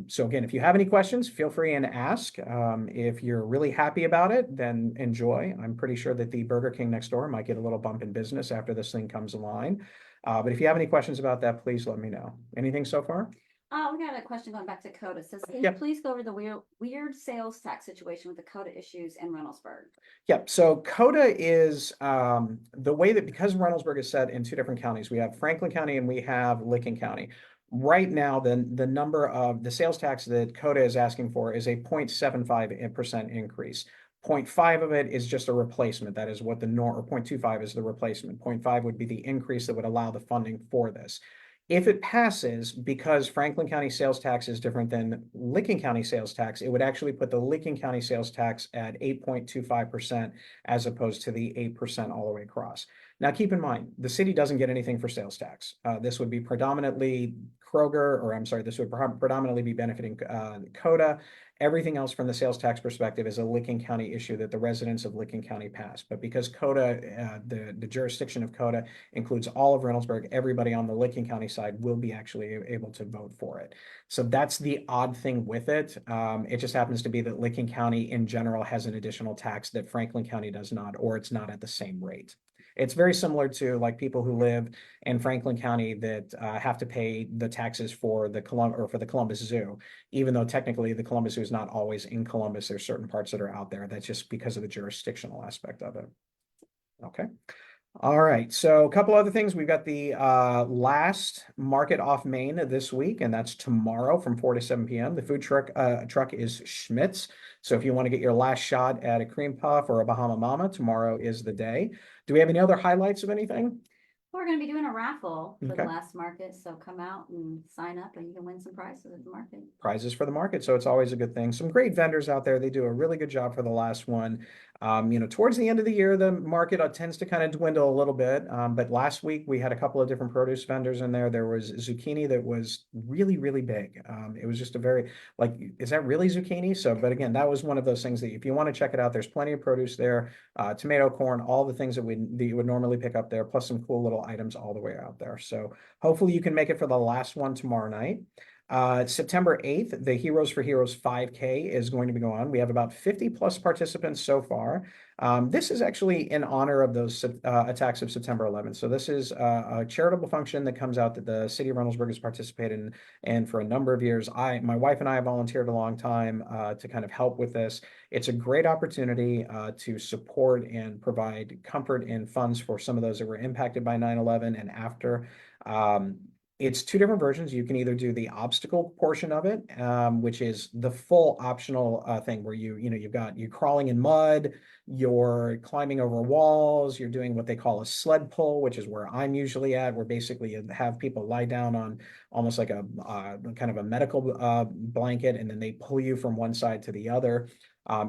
So again, if you have any questions, feel free and ask. If you're really happy about it, then enjoy. I'm pretty sure that the Burger King next door might get a little bump in business after this thing comes online. But if you have any questions about that, please let me know. Anything so far? We got a question going back to CODA. It says, can you Yep. please go over the weird sales tax situation with the CODA issues in Reynoldsburg? Yep. So CODA is the way that, because Reynoldsburg is set in 2 different counties, we have Franklin County and we have Licking County. Right now, the number of the sales tax that CODA is asking for is a 0.75% increase. 0.5 of it is just a replacement. That is what the norm, or 0.25 is the replacement. 0.5 would be the increase that would allow the funding for this. If it passes, because Franklin County sales tax is different than Licking County sales tax, it would actually put the Licking County sales tax at 8.25% as opposed to the 8% all the way across. Now, keep in mind, the city doesn't get anything for sales tax. This would be predominantly Kroger, or I'm sorry, this would predominantly be benefiting CODA. Everything else from the sales tax perspective is a Licking County issue that the residents of Licking County passed. But because CODA, the jurisdiction of CODA includes all of Reynoldsburg, everybody on the Licking County side will be actually able to vote for it. So that's the odd thing with it. It just happens to be that Licking County in general has an additional tax that Franklin County does not, or it's not at the same rate. It's very similar to like people who live in Franklin County that have to pay the taxes for the Columbus Zoo, even though technically the Columbus Zoo is not always in Columbus. There's certain parts that are out there. That's just because of the jurisdictional aspect of it. Okay. All right, so a couple other things. We've got the last market off Main this week, and that's tomorrow from 4 to 7 p.m. The food truck is Schmidt's. So if you want to get your last shot at a cream puff or a Bahama Mama, tomorrow is the day. Do we have any other highlights of anything? We're going to be doing a raffle for Okay. the last market, so come out and sign up and you can win some prizes at the market. Prizes for the market, so it's always a good thing. Some great vendors out there. They do a really good job for the last one. Towards the end of the year, the market tends to kind of dwindle a little bit. But last week we had a couple of different produce vendors in there. There was zucchini that was really, really big. It was just a very, like, is that really zucchini? So, but again, that was one of those things that if you want to check it out, there's plenty of produce there. Tomato, corn, all the things that you would normally pick up there, plus some cool little items all the way out there. So hopefully you can make it for the last one tomorrow night. September 8th, the Heroes for Heroes 5K is going to be going on. We have about 50 plus participants so far. This is actually in honor of those attacks of September 11th. So this is a charitable function that comes out that the city of Reynoldsburg has participated in, and for a number of years, my wife and I have volunteered a long time to kind of help with this. It's a great opportunity to support and provide comfort and funds for some of those that were impacted by 9/11 and after. It's 2 different versions. You can either do the obstacle portion of it, which is the full optional thing where you're crawling in mud, you're climbing over walls, you're doing what they call a sled pull, which is where I'm usually at, where basically you have people lie down on almost like a kind of a medical blanket, and then they pull you from one side to the other.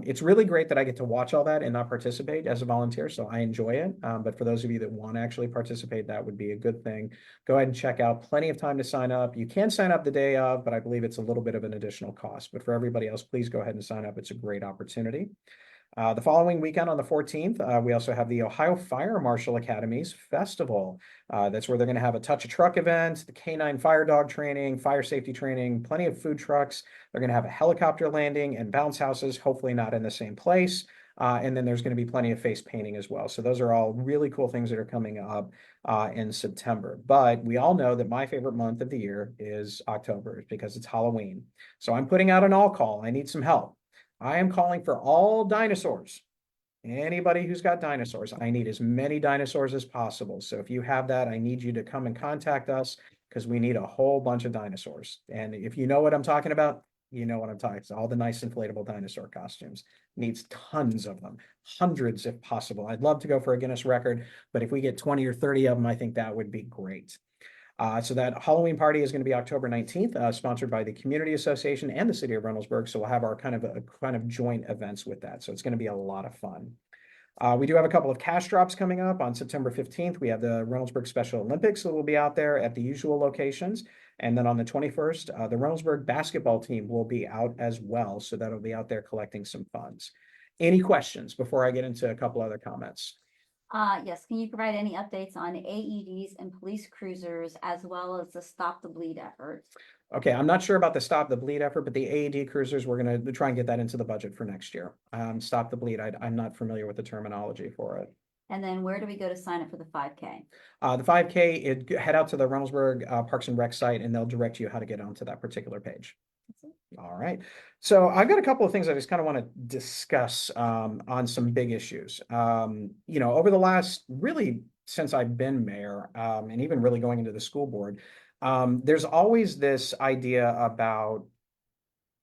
It's really great that I get to watch all that and not participate as a volunteer, so I enjoy it. But for those of you that want to actually participate, that would be a good thing. Go ahead and check out. Plenty of time to sign up. You can sign up the day of, but I believe it's a little bit of an additional cost. But for everybody else, please go ahead and sign up. It's a great opportunity. The following weekend on the 14th, we also have the Ohio Fire Marshal Academy's Festival. That's where they're going to have a touch a truck event, the canine fire dog training, fire safety training, plenty of food trucks. They're going to have a helicopter landing and bounce houses, hopefully not in the same place. And then there's going to be plenty of face painting as well. So those are all really cool things that are coming up in September. But we all know that my favorite month of the year is October because it's Halloween. So I'm putting out an all call. I need some help. I am calling for all dinosaurs. Anybody who's got dinosaurs, I need as many dinosaurs as possible. So if you have that, I need you to come and contact us because we need a whole bunch of dinosaurs. And if you know what I'm talking about, you know what I'm talking about. All the nice inflatable dinosaur costumes. Needs tons of them, hundreds if possible. I'd love to go for a Guinness record, but if we get 20 or 30 of them, I think that would be great. So that Halloween party is going to be October 19th, sponsored by the Community Association and the City of Reynoldsburg. So we'll have our kind of joint events with that. So it's going to be a lot of fun. We do have a couple of cash drops coming up on September 15th. We have the Reynoldsburg Special Olympics that will be out there at the usual locations. And then on the 21st, the Reynoldsburg basketball team will be out as well. So that'll be out there collecting some funds. Any questions before I get into a couple other comments? Yes, can you provide any updates on AEDs and police cruisers as well as the Stop the Bleed effort? Okay, I'm not sure about the Stop the Bleed effort, but the AED cruisers, we're going to try and get that into the budget for next year. Stop the Bleed, I'm not familiar with the terminology for it. And then where do we go to sign up for the 5K? The 5K, head out to the Reynoldsburg Parks and Rec site, and they'll direct you how to get onto that particular page. All right. So I've got a couple of things I just kind of want to discuss on some big issues. Over the last, really, since I've been mayor, and even really going into the school board, there's always this idea about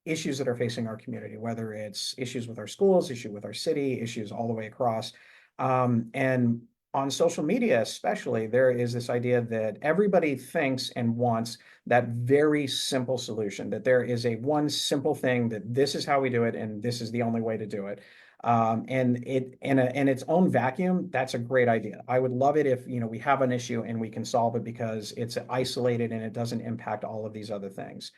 issues that are facing our community, whether it's issues with our schools, issue with our city, issues all the way across. And on social media, especially, there is this idea that everybody thinks and wants that very simple solution, that there is a one simple thing that this is how we do it, and this is the only way to do it. And it in its own vacuum, that's a great idea. I would love it if we have an issue and we can solve it because it's isolated and it doesn't impact all of these other things.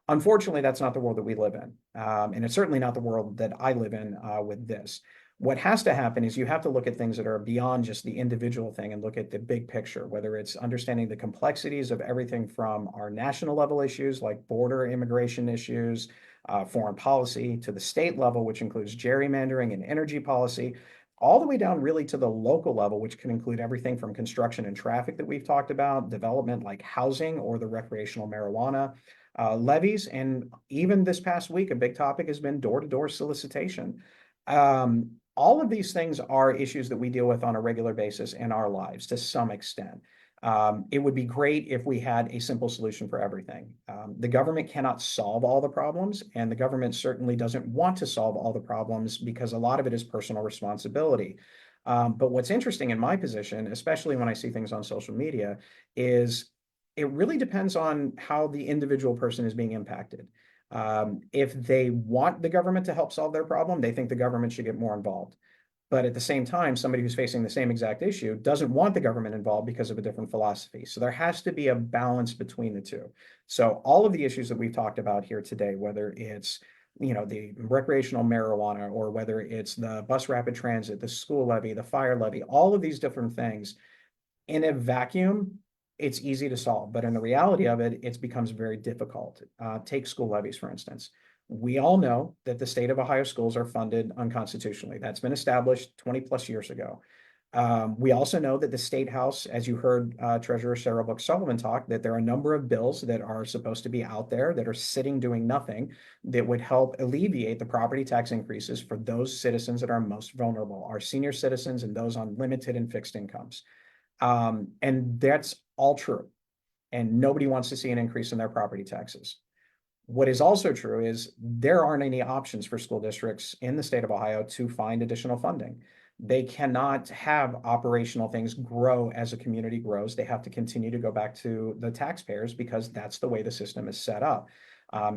Unfortunately, that's not the world that we live in, and it's certainly not the world that I live in with this. What has to happen is you have to look at things that are beyond just the individual thing and look at the big picture, whether it's understanding the complexities of everything from our national level issues like border immigration issues, foreign policy, to the state level, which includes gerrymandering and energy policy, all the way down really to the local level, which can include everything from construction and traffic that we've talked about, development like housing or the recreational marijuana, levies, and even this past week, a big topic has been door-to-door solicitation. All of these things are issues that we deal with on a regular basis in our lives to some extent. It would be great if we had a simple solution for everything. The government cannot solve all the problems, and the government certainly doesn't want to solve all the problems because a lot of it is personal responsibility. But what's interesting in my position, especially when I see things on social media, is it really depends on how the individual person is being impacted. If they want the government to help solve their problem, they think the government should get more involved. But at the same time, somebody who's facing the same exact issue doesn't want the government involved because of a different philosophy. So there has to be a balance between the two. So all of the issues that we've talked about here today, whether it's the recreational marijuana or whether it's the bus rapid transit, the school levy, the fire levy, all of these different things, in a vacuum, it's easy to solve, but in the reality of it, it becomes very difficult. Take school levies, for instance. We all know that the state of Ohio schools are funded unconstitutionally. That's been established 20 plus years ago. We also know that the State House, as you heard Treasurer Sarah Book Sullivan talk, that there are a number of bills that are supposed to be out there that are sitting doing nothing that would help alleviate the property tax increases for those citizens that are most vulnerable, our senior citizens and those on limited and fixed incomes. And that's all true. And nobody wants to see an increase in their property taxes. What is also true is there aren't any options for school districts in the state of Ohio to find additional funding. They cannot have operational things grow as a community grows. They have to continue to go back to the taxpayers because that's the way the system is set up.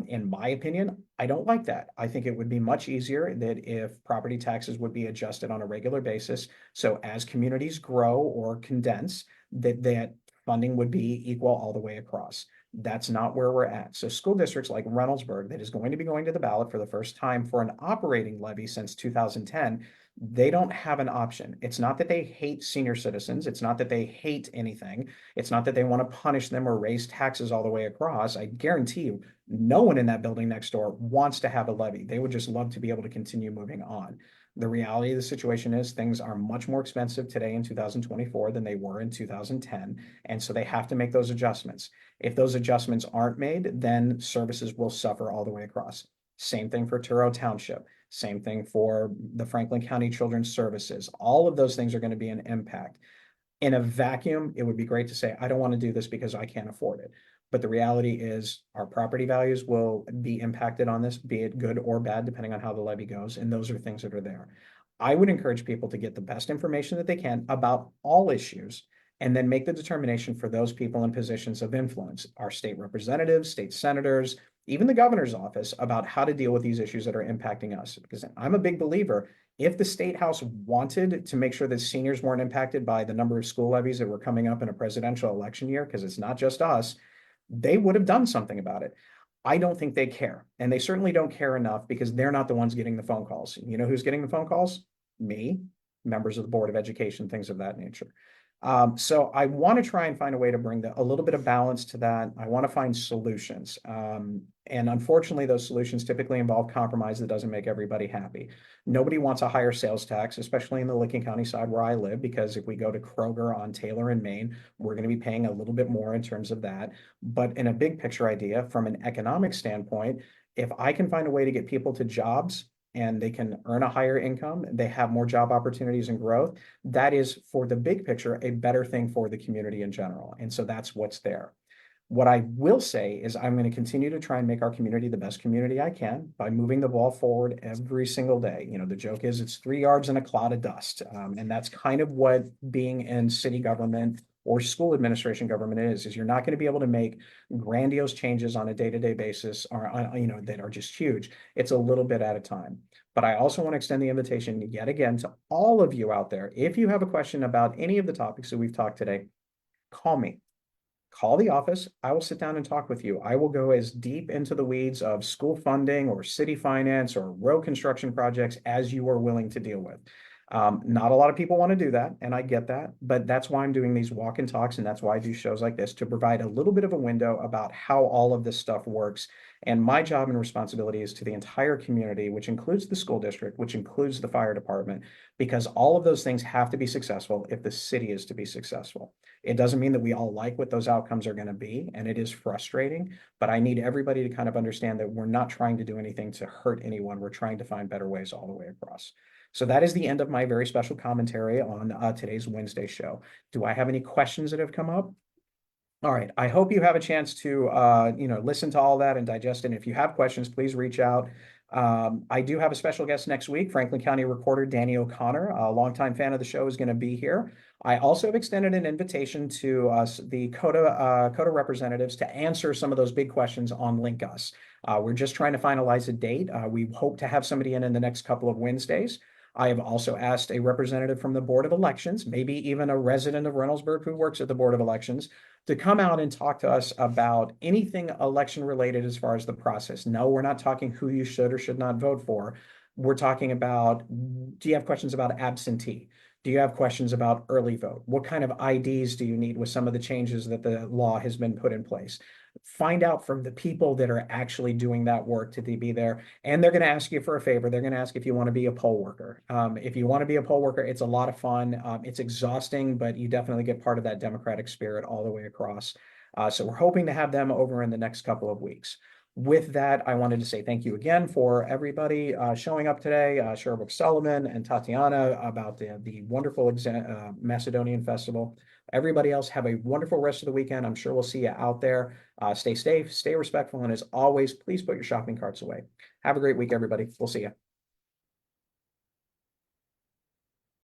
In my opinion, I don't like that. I think it would be much easier that if property taxes would be adjusted on a regular basis. So as communities grow or condense, that funding would be equal all the way across. That's not where we're at. So school districts like Reynoldsburg, that is going to be going to the ballot for the first time for an operating levy since 2010, they don't have an option. It's not that they hate senior citizens. It's not that they hate anything. It's not that they want to punish them or raise taxes all the way across. I guarantee you, no one in that building next door wants to have a levy. They would just love to be able to continue moving on. The reality of the situation is things are much more expensive today in 2024 than they were in 2010. And so they have to make those adjustments. If those adjustments aren't made, then services will suffer all the way across. Same thing for Turo Township. Same thing for the Franklin County Children's Services. All of those things are going to be an impact. In a vacuum, it would be great to say, I don't want to do this because I can't afford it. But the reality is our property values will be impacted on this, be it good or bad, depending on how the levy goes. And those are things that are there. I would encourage people to get the best information that they can about all issues and then make the determination for those people in positions of influence, our state representatives, state senators, even the governor's office, about how to deal with these issues that are impacting us. Because I'm a big believer, if the state house wanted to make sure that seniors weren't impacted by the number of school levies that were coming up in a presidential election year, because it's not just us, they would have done something about it. I don't think they care. And they certainly don't care enough because they're not the ones getting the phone calls. You know who's getting the phone calls? Me, members of the Board of Education, things of that nature. So I want to try and find a way to bring a little bit of balance to that. I want to find solutions. And unfortunately, those solutions typically involve compromise that doesn't make everybody happy. Nobody wants a higher sales tax, especially in the Licking County side where I live, because if we go to Kroger on Taylor in Maine, we're going to be paying a little bit more in terms of that. But in a big picture idea, from an economic standpoint, if I can find a way to get people to jobs and they can earn a higher income, they have more job opportunities and growth, that is, for the big picture, a better thing for the community in general. And so that's what's there. What I will say is I'm going to continue to try and make our community the best community I can by moving the ball forward every single day. You know, the joke is it's 3 yards in a cloud of dust. And that's kind of what being in city government or school administration government is you're not going to be able to make grandiose changes on a day-to-day basis or, you know, that are just huge. It's a little bit at a time. But I also want to extend the invitation yet again to all of you out there. If you have a question about any of the topics that we've talked today, call me. Call the office. I will sit down and talk with you. I will go as deep into the weeds of school funding or city finance or road construction projects as you are willing to deal with. Not a lot of people want to do that, and I get that, but that's why I'm doing these walk and talks, and that's why I do shows like this, to provide a little bit of a window about how all of this stuff works. And my job and responsibility is to the entire community, which includes the school district, which includes the fire department, because all of those things have to be successful if the city is to be successful. It doesn't mean that we all like what those outcomes are going to be, and it is frustrating, but I need everybody to kind of understand that we're not trying to do anything to hurt anyone. We're trying to find better ways all the way across. So that is the end of my very special commentary on today's Wednesday show. Do I have any questions that have come up? All right, I hope you have a chance to, listen to all that and digest it. And if you have questions, please reach out. I do have a special guest next week. Franklin County Recorder Danny O'Connor, a longtime fan of the show, is going to be here. I also have extended an invitation to the CODA representatives to answer some of those big questions on Link Us. We're just trying to finalize a date. We hope to have somebody in the next couple of Wednesdays. I have also asked a representative from the Board of Elections, maybe even a resident of Reynoldsburg who works at the Board of Elections, to come out and talk to us about anything election related as far as the process. No, we're not talking who you should or should not vote for. We're talking about, do you have questions about absentee? Do you have questions about early vote? What kind of IDs do you need with some of the changes that the law has been put in place? Find out from the people that are actually doing that work to be there. And they're going to ask you for a favor. They're going to ask if you want to be a poll worker. If you want to be a poll worker, it's a lot of fun. It's exhausting, but you definitely get part of that democratic spirit all the way across. So we're hoping to have them over in the next couple of weeks. With that, I wanted to say thank you again for everybody showing up today, Sherbrooke Sullivan and Tatiana, about the wonderful Macedonian Festival. Everybody else, have a wonderful rest of the weekend. I'm sure we'll see you out there. Stay safe, stay respectful, and as always, please put your shopping carts away. Have a great week, everybody. We'll see you.